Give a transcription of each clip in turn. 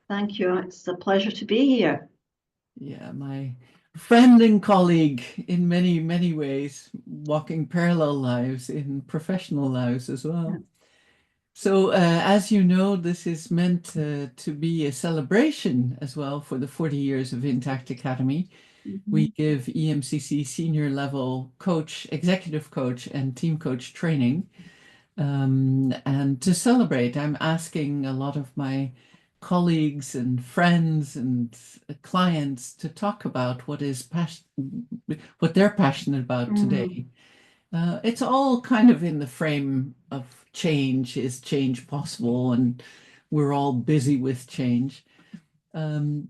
Thank you. It's a pleasure to be here. Yeah, my friend and colleague in many, many ways, walking parallel lives in professional lives as Yeah. well. So, as you know, this is meant to be a celebration as well for the 40 years of Intact Academy. We Mhm. give EMCC senior level coach, executive coach, and team coach training. And to celebrate, I'm asking a lot of my colleagues and friends and clients to talk about what they're passionate about Mm. today. It's all kind of in the frame of change. Is change possible? And we're all busy with change. Um,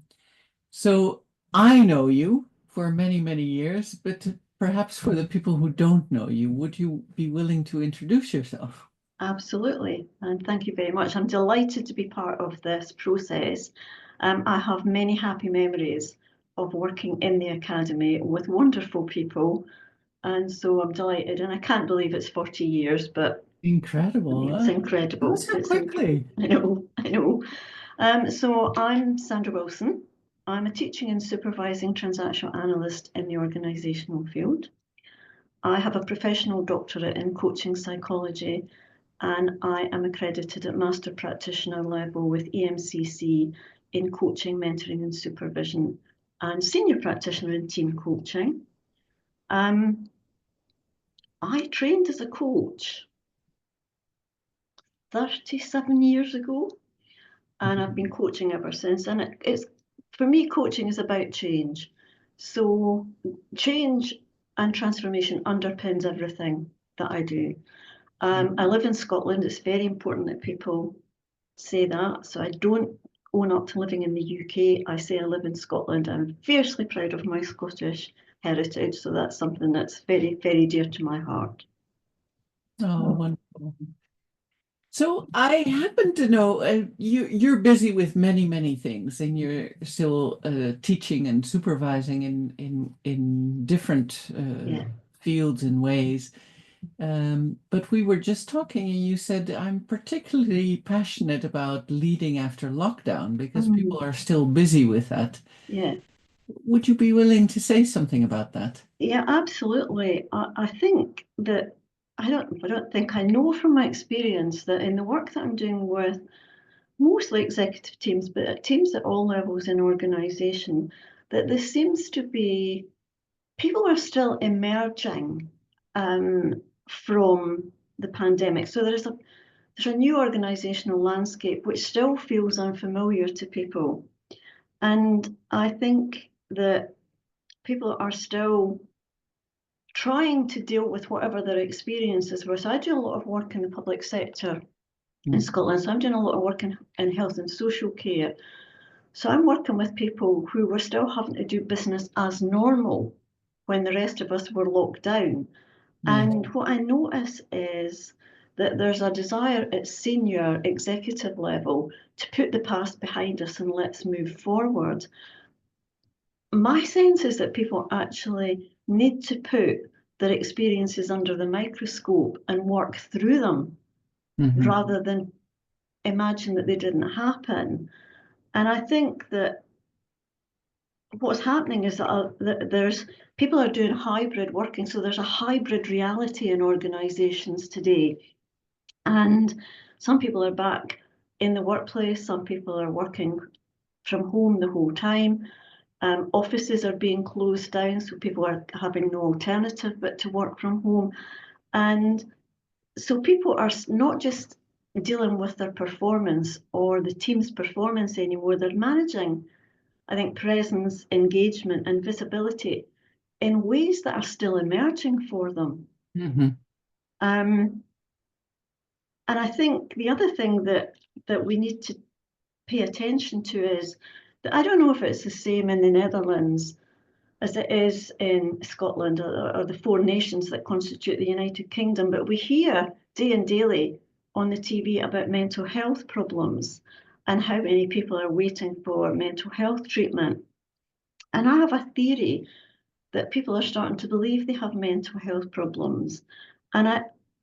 so I know you for many, many years, but perhaps for the people who don't know you, would you be willing to introduce yourself? Absolutely. And thank you very much. I'm delighted to be part of this process. I have many happy memories of working in the Academy with wonderful people. And so I'm delighted. And I can't believe it's 40 years, but Incredible, it's huh? incredible. Goes so quickly. I know, I know. So I'm Sandra Wilson. I'm a teaching and supervising transactional analyst in the organisational field. I have a professional doctorate in coaching psychology, and I am accredited at Master Practitioner level with EMCC in coaching, mentoring, and supervision, and Senior Practitioner in team coaching. Um, I trained as a coach 37 years ago, and I've been coaching ever since. And it's for me, coaching is about change. So change and transformation underpins everything that I do. I live in Scotland. It's very important that people say that. So I don't own up to living in the UK. I say I live in Scotland. I'm fiercely proud of my Scottish heritage. So that's something that's very, very dear to my heart. Oh, wonderful. So I happen to know you're busy with many, many things, and you're still teaching and supervising in different Yeah. fields and ways. But we were just talking, and you said I'm particularly passionate about leading after lockdown because Mm, people are still busy with that. yeah. Would you be willing to say something about that? Yeah, absolutely. I think that I don't think I know from my experience that in the work that I'm doing with mostly executive teams, but at teams at all levels in organisation, that there seems to be people are still emerging from the pandemic. So there's a new organisational landscape which still feels unfamiliar to people, and I think that people are still trying to deal with whatever their experiences were. So I do a lot of work in the public sector in Mm. Scotland. So I'm doing a lot of work in health and social care. So I'm working with people who were still having to do business as normal when the rest of us were locked down. Yes. And what I notice is that there's a desire at senior executive level to put the past behind us and let's move forward. My sense is that people actually need to put their experiences under the microscope and work through them Hmm. rather than imagine that they didn't happen. And I think that what's happening is that there's people are doing hybrid working, so there's a hybrid reality in organizations today. And some people are back in the workplace, some people are working from home the whole time. Offices are being closed down, so people are having no alternative but to work from home. And so people are not just dealing with their performance or the team's performance anymore, they're managing, I think, presence, engagement, and visibility in ways that are still emerging for them. Hmm. Um, and I think the other thing that we need to pay attention to is that I don't know if it's the same in the Netherlands as it is in Scotland or the four nations that constitute the United Kingdom, but we hear day and daily on the TV about mental health problems and how many people are waiting for mental health treatment. And I have a theory that people are starting to believe they have mental health problems. And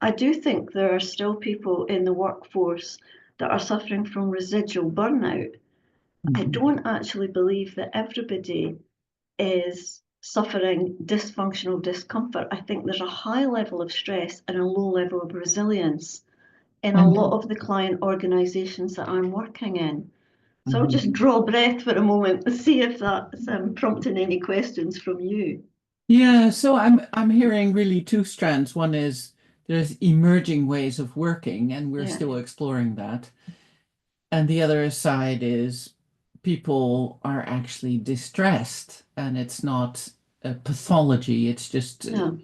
I do think there are still people in the workforce that are suffering from residual burnout. I don't actually believe that everybody is suffering dysfunctional discomfort. I think there's a high level of stress and a low level of resilience in a lot of the client organisations that I'm working in. So I'll just draw breath for a moment and see if that's prompting any questions from you. Yeah, so I'm hearing really two strands. One is there's emerging ways of working, and we're Yeah. still exploring that. And the other side is people are actually distressed, and it's not a pathology, it's just No.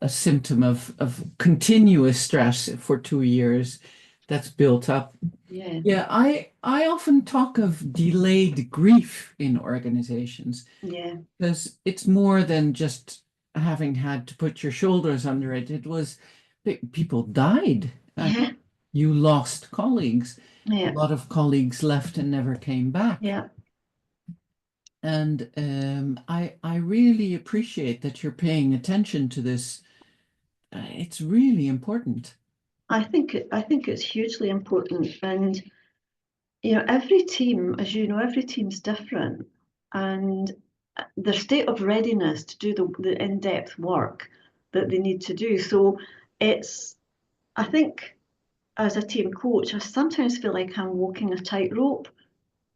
a symptom of continuous stress for 2 years that's built up. Yeah. Yeah, I often talk of delayed grief in organizations Yeah. because it's more than just having had to put your shoulders under it. It was people died. Yeah. You lost colleagues. A Yeah. lot of colleagues left and never came back. Yeah. And I really appreciate that you're paying attention to this. It's really important. I think it's hugely important, and every team, as you know, every team's different, and their state of readiness to do the in-depth work that they need to do. So it's, I think, as a team coach, I sometimes feel like I'm walking a tightrope.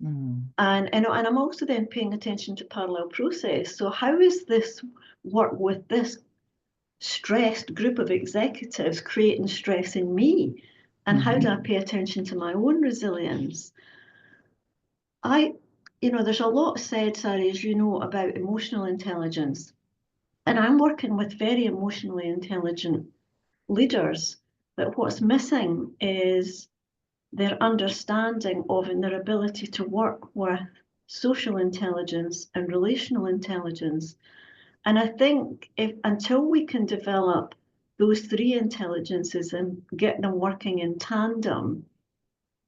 Mm. And I'm also then paying attention to parallel process. So how is this work with this stressed group of executives creating stress in me? And how do I pay attention to my own resilience? There's a lot said, Sari, as you know, about emotional intelligence. And I'm working with very emotionally intelligent leaders, but what's missing is their understanding of and their ability to work with social intelligence and relational intelligence. And I think if until we can develop those three intelligences and get them working in tandem,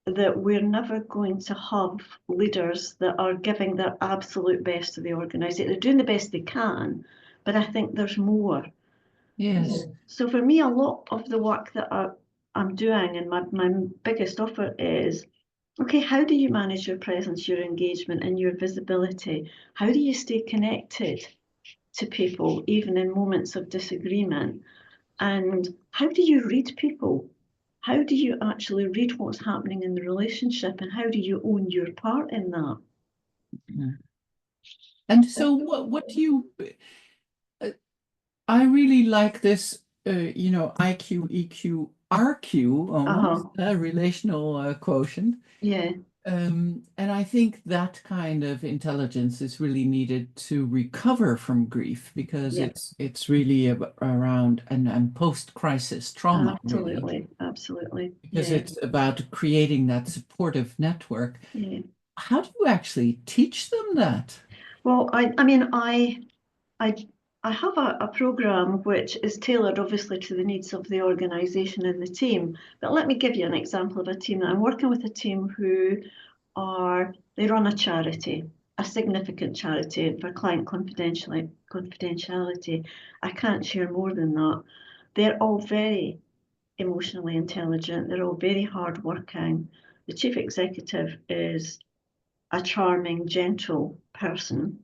that we're never going to have leaders that are giving their absolute best to the organisation. They're doing the best they can, but I think there's more. Yes. So for me, a lot of the work that I'm doing and my biggest offer is, okay, how do you manage your presence, your engagement, and your visibility? How do you stay connected to people, even in moments of disagreement? And how do you read people? How do you actually read what's happening in the relationship, and how do you own your part in that? Mm. And so what do you I really like this IQ, EQ, RQ almost, Uh-huh. relational quotient. Yeah, And I think that kind of intelligence is really needed to recover from grief because yeah, it's really around and post-crisis trauma, really, absolutely, absolutely. because Yeah, it's about creating that supportive network. yeah. How do you actually teach them that? Well, I mean, I I have a program which is tailored obviously to the needs of the organisation and the team. But let me give you an example of a team that I'm working with, a team who they run a charity, a significant charity for client confidentiality. I can't share more than that. They're all very emotionally intelligent. They're all very hardworking. The chief executive is a charming, gentle person,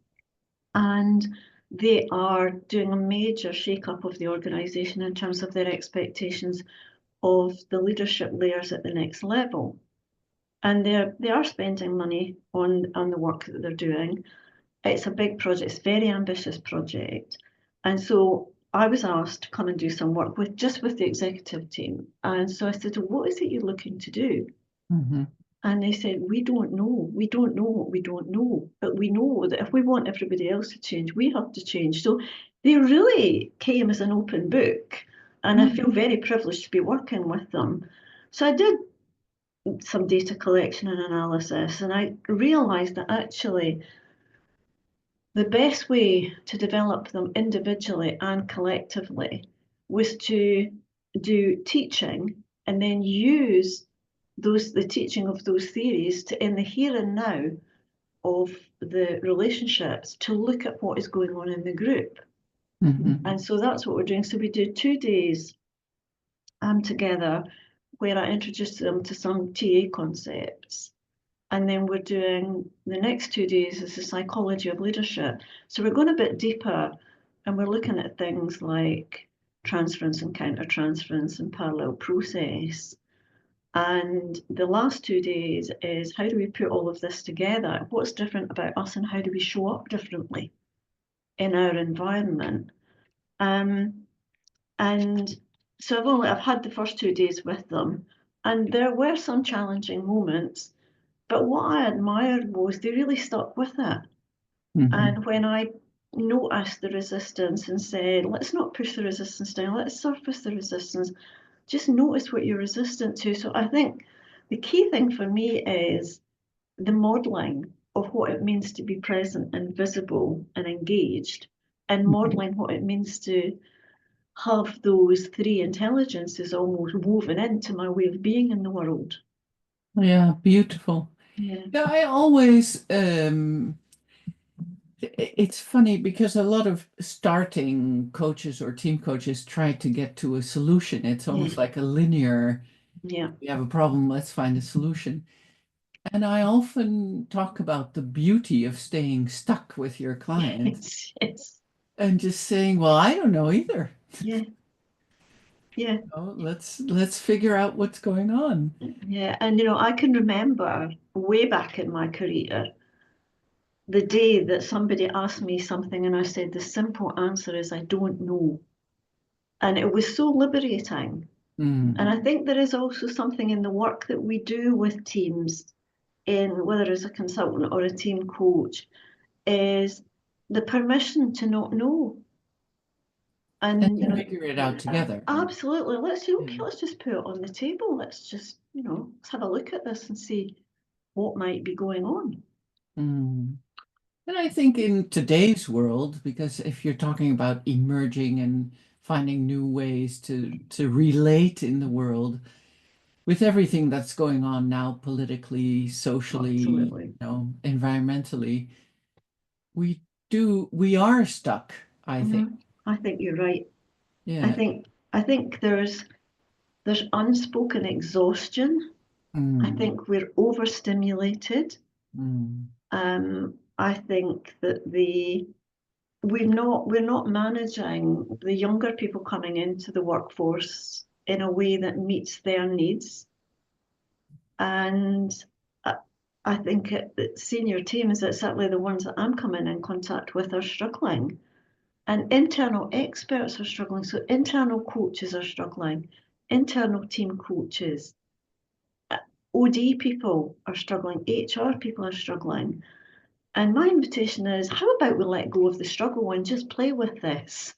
and they are doing a major shake-up of the organisation in terms of their expectations of the leadership layers at the next level. And they are spending money on the work that they're doing. It's a big project, it's a very ambitious project. And so I was asked to come and do some work with the executive team. And so I said, well, what is it you're looking to do? Mm-hmm. And they said, we don't know. We don't know what we don't know. But we know that if we want everybody else to change, we have to change. So they really came as an open book. And I feel very privileged to be working with them. So I did some data collection and analysis, and I realised that actually the best way to develop them individually and collectively was to do teaching and then use the teaching of those theories to, in the here and now of the relationships, to look at what is going on in the group. Mm-hmm. And so that's what we're doing. So we do 2 days together where I introduce them to some TA concepts. And then we're doing the next 2 days is the psychology of leadership. So we're going a bit deeper and we're looking at things like transference and countertransference and parallel process. And the last 2 days is how do we put all of this together? What's different about us and how do we show up differently in our environment? And so I've had the first 2 days with them, and there were some challenging moments, but what I admired was they really stuck with it. And when I noticed the resistance and said, let's not push the resistance down, let's surface the resistance, just notice what you're resistant to. So I think the key thing for me is the modelling of what it means to be present and visible and engaged, and modelling what it means to have those three intelligences almost woven into my way of being in the world. Yeah, beautiful. Yeah. Yeah, I always it's funny because a lot of starting coaches or team coaches try to get to a solution. It's almost like a linear, Yeah. we have a problem, let's find a solution. And I often talk about the beauty of staying stuck with your client Yes. and just saying, well, I don't know either. Yeah. Yeah. Oh, let's figure out what's going on. Yeah. And I can remember way back in my career the day that somebody asked me something and I said the simple answer is I don't know. And it was so liberating. And I think there is also something in the work that we do with teams, in whether as a consultant or a team coach, is the permission to not know. And Figure it out together. absolutely, let's okay, Yeah. let's just put it on the table. Let's just, let's have a look at this and see what might be going on. Mm. And I think in today's world, because if you're talking about emerging and finding new ways to relate in the world, with everything that's going on now politically, socially, Absolutely. environmentally, we are stuck, I think. I think you're right. I Yeah. think I think there's unspoken exhaustion. I Mm, think we're overstimulated. mm, I think that we're not managing the younger people coming into the workforce in a way that meets their needs. And I, I think senior teams, that certainly the ones that I'm coming in contact with, are struggling. And internal experts are struggling. So internal coaches are struggling, internal team coaches, OD people are struggling, HR people are struggling. And my invitation is, how about we let go of the struggle and just play with this?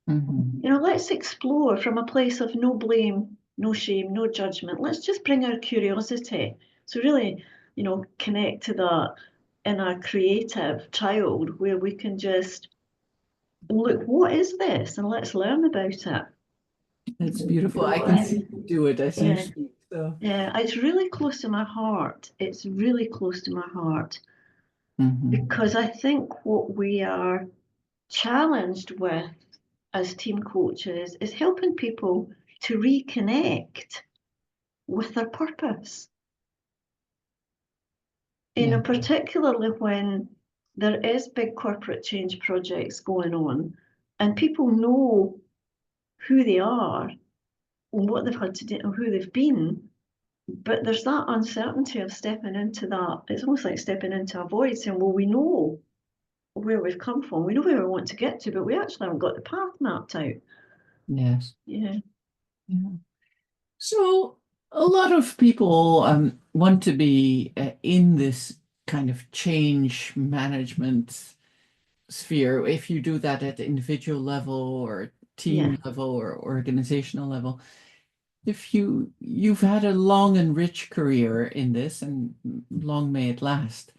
mhm. Let's explore from a place of no blame, no shame, no judgment. Let's just bring our curiosity. So really, connect to that inner creative child where we can just look, what is this? And let's learn about it. It's beautiful. I can see you do it as you Yeah, speak. So, yeah, it's really close to my heart. It's really close to my heart mhm. because I think what we are challenged with as team coaches is helping people to reconnect with their purpose. Yeah. Particularly when there is big corporate change projects going on and people know who they are and what they've had to do and who they've been, but there's that uncertainty of stepping into that. It's almost like stepping into a void saying, well, we know where we've come from, we know where we want to get to, but we actually haven't got the path mapped out. Yes. Yeah. Yeah. So a lot of people want to be in this kind of change management sphere. If you do that at the individual level or Yeah. team level or organizational level, if you've had a long and rich career in this, and long may it last.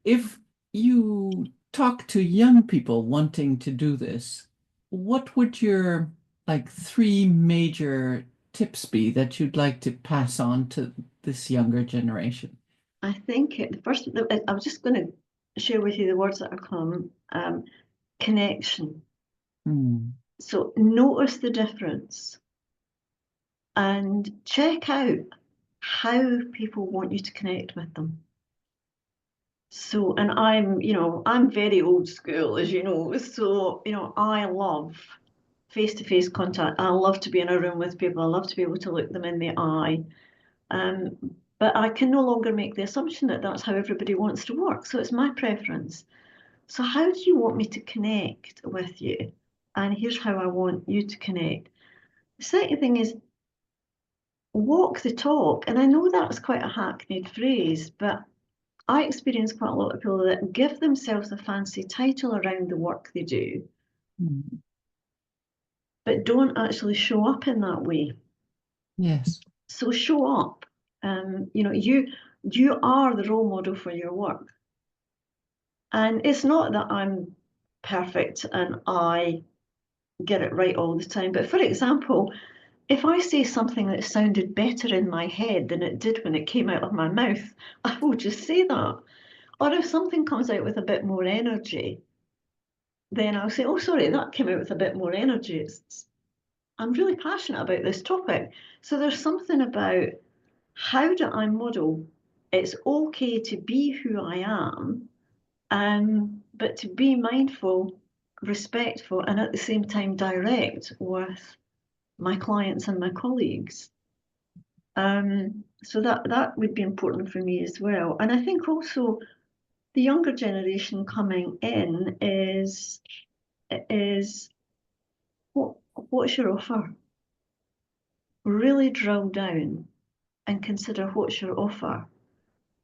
If you talk to young people wanting to do this, what would your like three major tips be that you'd like to pass on to this younger generation? I think the first, I was just going to share with you the words that are come, connection. Hmm. So notice the difference and check out how people want you to connect with them. So, and I'm very old school, as you know. So, I love face-to-face contact. I love to be in a room with people. I love to be able to look them in the eye. Um, but I can no longer make the assumption that that's how everybody wants to work. So it's my preference. So how do you want me to connect with you? And here's how I want you to connect. The second thing is walk the talk. And I know that's quite a hackneyed phrase, but I experience quite a lot of people that give themselves a fancy title around the work they do, Mm. but don't actually show up in that way. Yes. So show up. You are the role model for your work. And it's not that I'm perfect and I get it right all the time. But for example, if I say something that sounded better in my head than it did when it came out of my mouth, I will just say that. Or if something comes out with a bit more energy, then I'll say, oh, sorry, that came out with a bit more energy. I'm really passionate about this topic. So there's something about how do I model? It's okay to be who I am, but to be mindful, respectful, and at the same time direct with my clients and my colleagues. So that would be important for me as well. And I think also the younger generation coming in is what's your offer? Really drill down and consider what's your offer.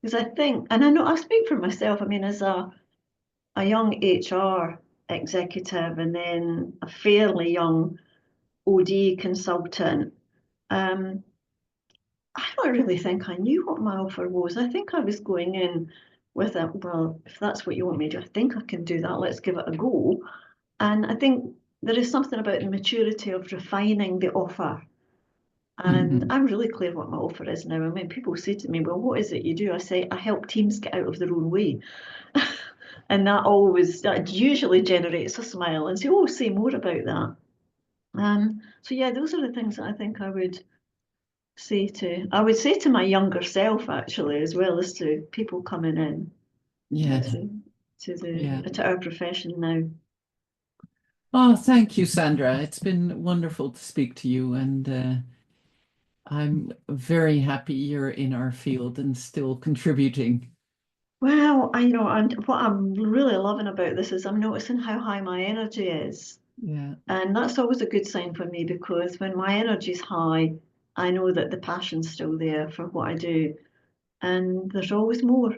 Because I think, and I know I speak for myself, I mean, as a young HR executive and then a fairly young OD consultant, um, I don't really think I knew what my offer was. I think I was going in with a, well, if that's what you want me to do, I think I can do that. Let's give it a go. And I think there is something about the maturity of refining the offer. And Mhm. I'm really clear what my offer is now. I mean, people say to me, well, what is it you do? I say, I help teams get out of their own way. And that usually generates a smile and say, oh, say more about that. So yeah, those are the things that I think I would say to my younger self actually, as well as to people coming in Yes. to Yeah. to our profession now. Oh, thank you, Sandra. It's been wonderful to speak to you, and I'm very happy you're in our field and still contributing. Well, and what I'm really loving about this is I'm noticing how high my energy is. Yeah. And that's always a good sign for me because when my energy's high, I know that the passion's still there for what I do. And there's always more.